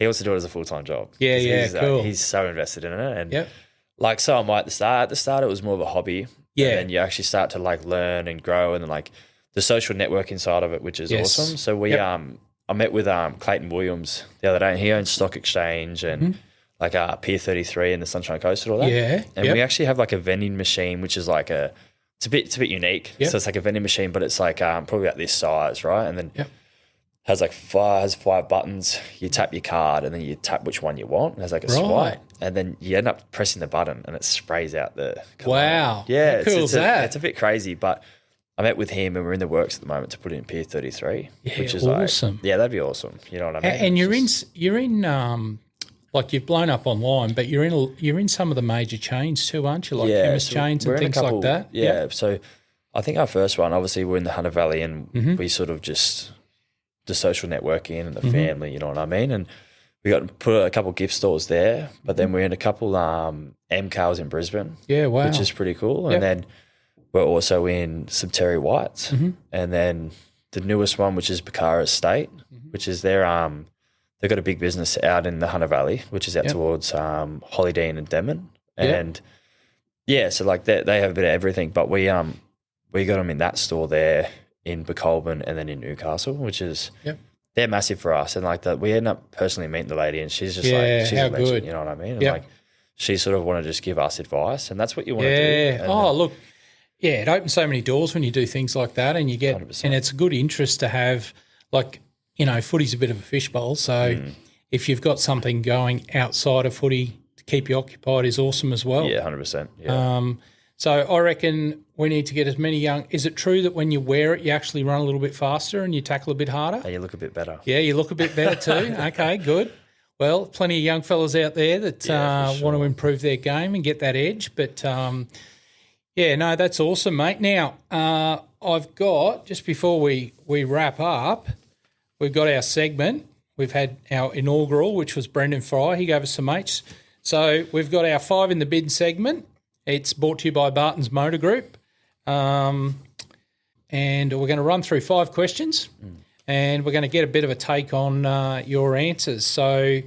wants to do it as a full-time job. Cool. He's so invested in it, and so am I at the start. At the start, it was more of a hobby. Yeah, and then you actually start to learn and grow, and then the social networking side of it, which is awesome. So we I met with Clayton Williams the other day, and he owns Stock Exchange and. Pier 33 and the Sunshine Coast and all that. Yeah. And we actually have a vending machine, which is it's a bit unique. Yep. So it's a vending machine, but it's probably about this size, right? And then has 5 buttons. You tap your card and then you tap which one you want. And there's a swipe. And then you end up pressing the button and it sprays out the cologne. Wow. Yeah. How cool is that? It's a bit crazy, but I met with him and we're in the works at the moment to put it in Pier 33, which is awesome. That'd be awesome. You know what I mean? And you're in like you've blown up online, but you're in some of the major chains too, aren't you? Like chemist chains and things like that. Yeah. So I think our first one, obviously, we're in the Hunter Valley, and we sort of just the social networking and the family. You know what I mean? And we got to put a couple gift stores there, but then we're in a couple MCALs in Brisbane. Yeah, wow, which is pretty cool. And then we're also in some Terry Whites, and then the newest one, which is Baker Estate, which is they've got a big business out in the Hunter Valley, which is out towards Hollydean and Denman. And so like they have a bit of everything, but we got them in that store there in Becolban and then in Newcastle, which is they're massive for us. And like that, we end up personally meeting the lady, and she's just she's a legend, good. you know what I mean? And like she sort of want to just give us advice, and that's what you want to do. And look. Yeah, it opens so many doors when you do things like that, and you get 100%. And it's a good interest to have. Like, you know, footy's a bit of a fishbowl, so if you've got something going outside of footy to keep you occupied is awesome as well. Yeah, 100%. Yeah. So I reckon we need to get as many young. Is it true that when you wear it, you actually run a little bit faster and you tackle a bit harder? Hey, you look a bit better. Yeah, you look a bit better too. Okay, good. Well, plenty of young fellas out there that want to improve their game and get that edge, but. Yeah, no, that's awesome, mate. Now, I've got, just before we wrap up, we've got our segment. We've had our inaugural, which was Brendan Fry. He gave us some mates. So we've got our 5 in the bin segment. It's brought to you by Bartons Motor Group. And we're going to run through 5 questions and we're going to get a bit of a take on your answers. So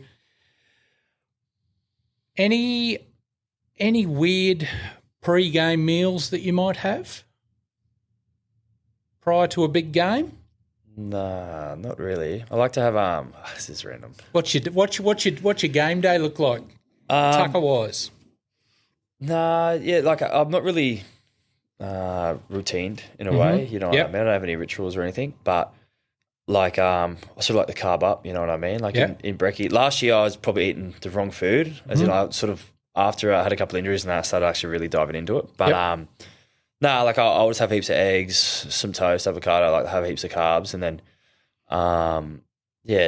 any weird pre-game meals that you might have prior to a big game? Nah, not really. I like to have this is random. What's your game day look like? Tucker wise? Nah, yeah, like I'm not really routined in a way, you know what I mean? I don't have any rituals or anything, but like I sort of like the carb up, you know what I mean? Like in brekkie. Last year I was probably eating the wrong food, as in I sort of after I had a couple of injuries and I started actually really diving into it. But like I'll just have heaps of eggs, some toast, avocado. I like to have heaps of carbs, and then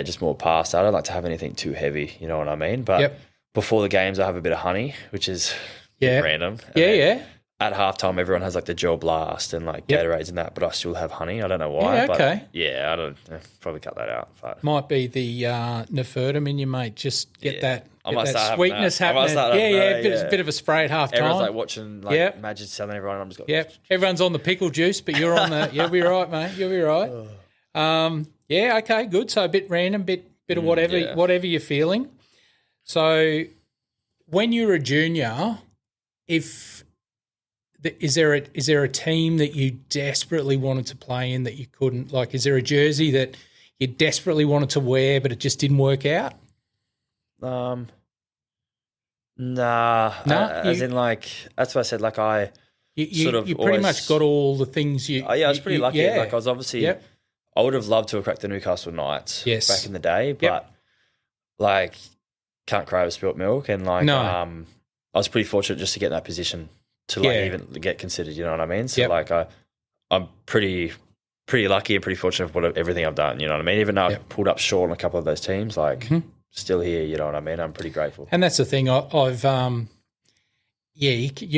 just more pasta. I don't like to have anything too heavy, you know what I mean? But before the games I have a bit of honey, which is random. And at halftime everyone has like the Gel Blast and like Gatorades and that, but I still have honey. I don't know why. I don't probably cut that out. But. Might be the Nefertum in you, mate. Just get that. I might start sweetness happening. Bit of a spray at half time. Everyone's like watching Magic selling everyone. I'm just got everyone's on the pickle juice, but you're on the. You'll be right, mate. You'll be right. Okay, good. So a bit random, bit of whatever you're feeling. So when you were a junior, is there a team that you desperately wanted to play in that you couldn't? Like, is there a jersey that you desperately wanted to wear but it just didn't work out? As in like that's what I said. Like you pretty much got all the things you. I was pretty lucky. Like I was obviously, I would have loved to have cracked the Newcastle Knights back in the day, but like can't cry over spilt milk, and like I was pretty fortunate just to get in that position to like even get considered. You know what I mean? So like I'm pretty lucky and pretty fortunate with everything I've done. You know what I mean? Even though I pulled up short on a couple of those teams, like. Still here, you know what I mean? I'm pretty grateful. And that's the thing. You're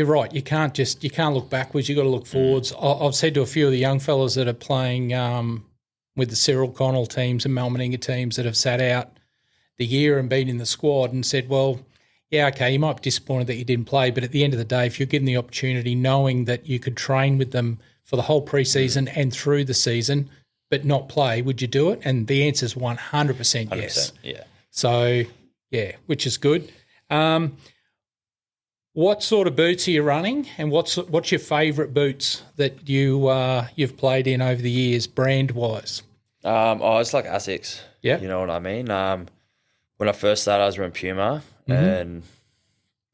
right. You can't look backwards. You've got to look forwards. I've said to a few of the young fellas that are playing with the Cyril Connell teams and Mal Meninga teams that have sat out the year and been in the squad and said, well, yeah, okay, you might be disappointed that you didn't play, but at the end of the day, if you're given the opportunity knowing that you could train with them for the whole preseason and through the season but not play, would you do it? And the answer is 100% yes. Yeah. So, which is good. What sort of boots are you running, and what's your favourite boots that you've played in over the years, brand wise? It's like Asics. Yeah, you know what I mean. When I first started, I was wearing Puma, and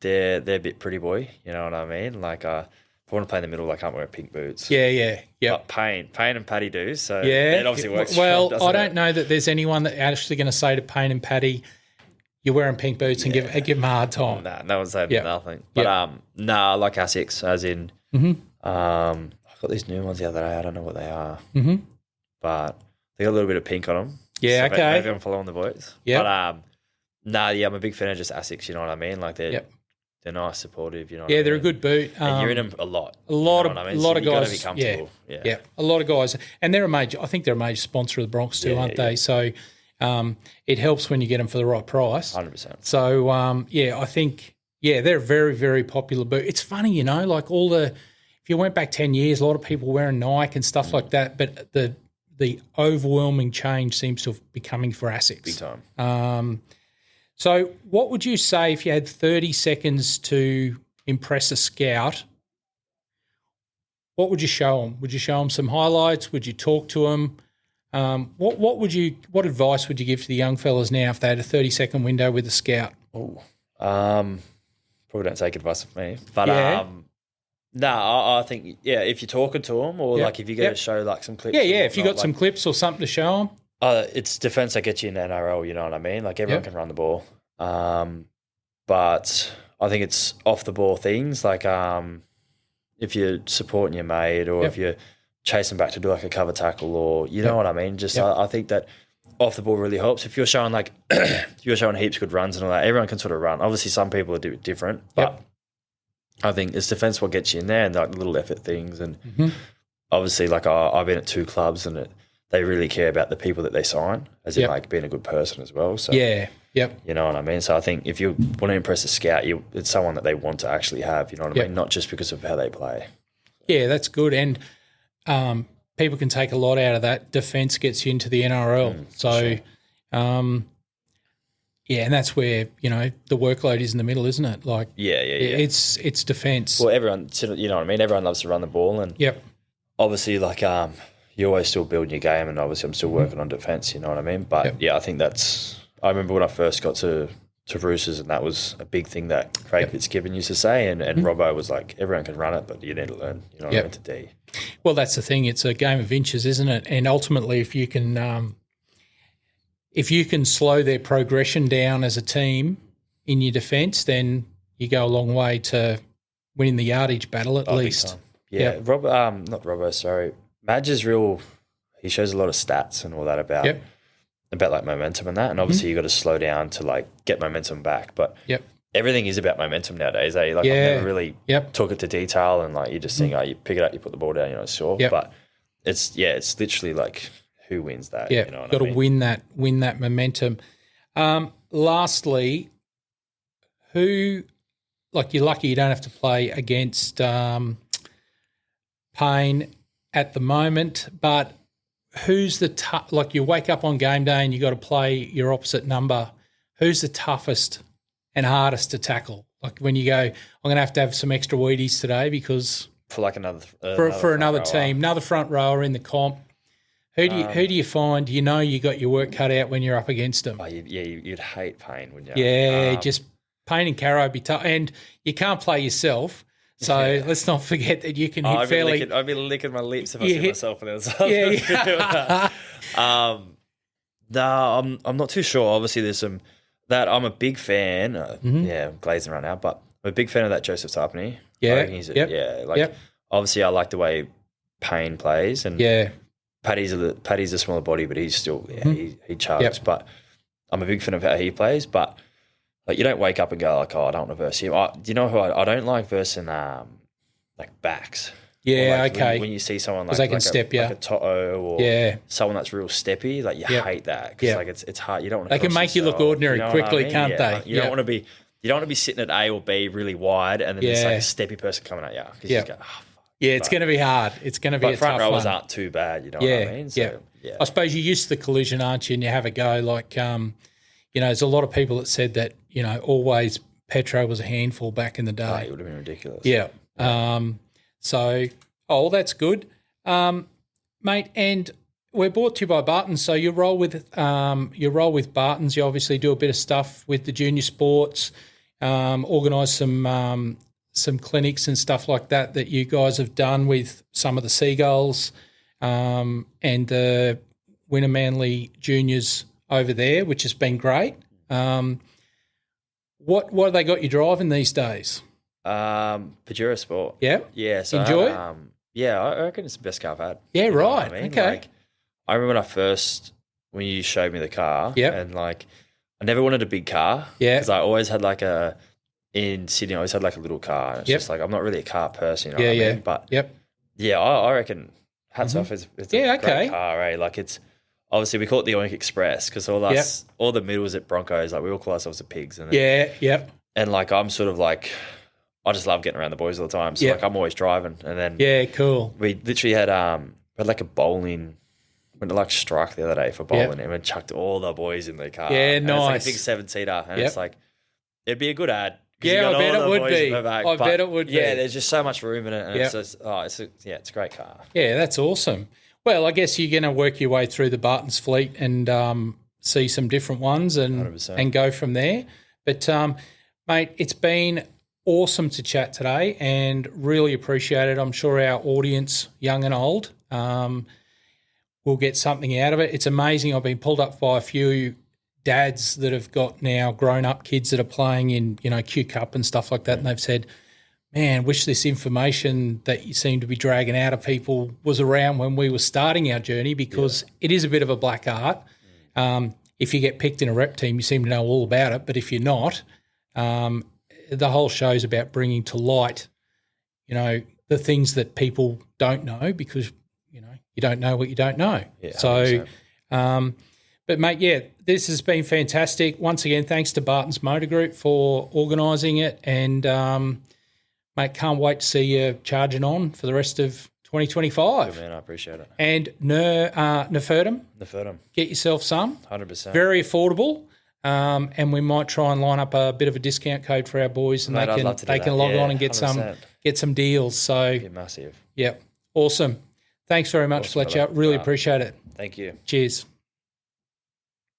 they're a bit pretty boy. You know what I mean? Like if I want to play in the middle, I can't wear pink boots. Yeah. But Payne and Paddy do. So it obviously works. Well, I don't know that there's anyone that actually going to say to Payne and Paddy, you're wearing pink boots and give them a hard time. No one's saying nothing. But I like Asics, as in, God, got these new ones the other day. I don't know what they are, Mm-hmm. but they got a little bit of pink on them. Yeah, so okay. Maybe I'm following the boys. Yeah. But I'm a big fan of just ASICs. You know what I mean? Like they're nice, supportive. You know. Yeah, what I they're mean? a good boot. And you're in them a lot. A lot you of know what I mean? a lot So of you gotta guys. be comfortable. Yeah, a lot of guys, and they're a major. I think they're a major sponsor of the Broncos too, aren't they? So it helps when you get them for the right price. 100%. So I think they're a very, very popular boot. It's funny, you know, like if you went back 10 years, a lot of people wearing Nike and stuff like that, but the overwhelming change seems to be coming for ASICs. Big time. So what would you say if you had 30 seconds to impress a scout? What would you show them? Would you show them some highlights? Would you talk to them? What advice would you give to the young fellas now if they had a 30-second window with a scout? Oh, probably don't take advice from me, but I think if you're talking to them or like if you get to show like some clips, if you got some clips or something to show them. It's defense that gets you in the NRL. You know what I mean? Like everyone can run the ball, but I think it's off the ball things like if you're supporting your mate or if you're chasing back to do like a cover tackle or you know what I mean. Just I think that off the ball really helps. If you're showing like you're showing heaps of good runs and all that, everyone can sort of run. Obviously, some people are different, but I think it's defense what gets you in there and like the little effort things. And obviously, like I've been at 2 clubs and they really care about the people that they sign, as in like being a good person as well. So you know what I mean. So I think if you want to impress a scout, it's someone that they want to actually have. You know what I mean, not just because of how they play. Yeah, that's good. And people can take a lot out of that. Defence gets you into the NRL. And that's where, you know, the workload is in the middle, isn't it? Like, it's defence. Well, everyone, you know what I mean? Everyone loves to run the ball. And obviously, like, you're always still building your game, and obviously I'm still working on defence, you know what I mean? But, I think I remember when I first got to Roosters, and that was a big thing that Craig Fitzgibbon used to say, and Robbo was like, everyone can run it, but you need to learn, you know what I mean, to D. Well, that's the thing. It's a game of inches, isn't it? And ultimately, if you can slow their progression down as a team in your defence, then you go a long way to winning the yardage battle at least. Yeah, not Robbo, sorry. Madge is real. He shows a lot of stats and all that about like momentum and that. And obviously you got to slow down to like get momentum back. But everything is about momentum nowadays. Like I've never really took it to detail, and like you just think, you pick it up, you put the ball down, you know, it's sure. But it's literally like who wins that. You know what got to win that momentum. Lastly, who, like, you're lucky you don't have to play against Payne at the moment, but who's the like you wake up on game day and you got to play your opposite number. Who's the toughest and hardest to tackle? Like when you go, I'm going to have some extra Wheaties today because for like another team, another front rower in the comp. Who do you find? You know you got your work cut out when you're up against them. You'd hate Payne, wouldn't you? Yeah, just Payne and Caro would be tough, and you can't play yourself. So let's not forget that you can hit fairly. I'd be licking my lips if I see myself on the other side. No, I'm not too sure. Obviously, there's some that I'm a big fan. I'm glazing right now, but I'm a big fan of that Joseph Tarpany. Obviously, I like the way Payne plays, and Paddy's a smaller body, but he's still he charges. But I'm a big fan of how he plays, but. Like you don't wake up and go like, I don't want to verse him. Do you know who I don't like versing like backs? Yeah, like when you see someone like they can step you, like a Toto or someone that's real steppy, like you hate that because like it's hard. You don't want to. They can make you look ordinary quickly, can't they? Like, you don't want to be. You don't want to be sitting at A or B really wide, and then there's like a steppy person coming at you. You go, it's going to be hard. It's going to be a tough one. Front rowers aren't too bad. You know what I mean? So, I suppose you're used to the collision, aren't you? And you have a go like. You know, there's a lot of people that said that, you know, always Petro was a handful back in the day. It would have been ridiculous. Yeah. That's good. Mate, and we're brought to you by Bartons. So you roll with Bartons. You obviously do a bit of stuff with the junior sports, organise some clinics and stuff like that you guys have done with some of the Seagulls and the Winner Manly juniors over there, which has been great. What have they got you driving these days? Pajero Sport. Yeah? Yeah. So enjoy it? Yeah, I reckon it's the best car I've had. Yeah, You know right. what I mean? Okay. Like, I remember when you showed me the car. Yep. And like, I never wanted a big car. Yeah. Because I always had in Sydney, I always had like a little car. And it's just like, I'm not really a car person, you know what I mean? But yeah, I reckon hats off. It's a great car, eh? Like obviously we call it the Oink Express because all the middles at Broncos, like we all call ourselves the pigs. And And like, I'm sort of like, I just love getting around the boys all the time. So like, I'm always driving. And then cool. We literally had like a bowling. Went to like Strike the other day for bowling and we chucked all the boys in the car. Yeah, and nice. It's like a big 7-seater. And it's like, it'd be a good ad. Yeah, I bet it would be. I bet it would be. Yeah, there's just so much room in it. And it's just, it's a great car. Yeah, that's awesome. Well, I guess you're going to work your way through the Bartons fleet and see some different ones and 100%. And go from there. But, mate, it's been awesome to chat today and really appreciate it. I'm sure our audience, young and old, will get something out of it. It's amazing. I've been pulled up by a few dads that have got now grown-up kids that are playing in, Q Cup and stuff like that, and they've said, man, wish this information that you seem to be dragging out of people was around when we were starting our journey because it is a bit of a black art. If you get picked in a rep team, you seem to know all about it, but if you're not, the whole show is about bringing to light, the things that people don't know because, you don't know what you don't know. Yeah, so, but mate, this has been fantastic. Once again, thanks to Bartons Motor Group for organising it and, mate, can't wait to see you charging on for the rest of 2025. Good man, I appreciate it. And Nefertum, get yourself some. 100%. Very affordable. And we might try and line up a bit of a discount code for our boys, and Mate, they can log on and get 100%. some deals. So Be massive. awesome. Thanks very much, Fletcher. Brother. Really appreciate it. Thank you. Cheers.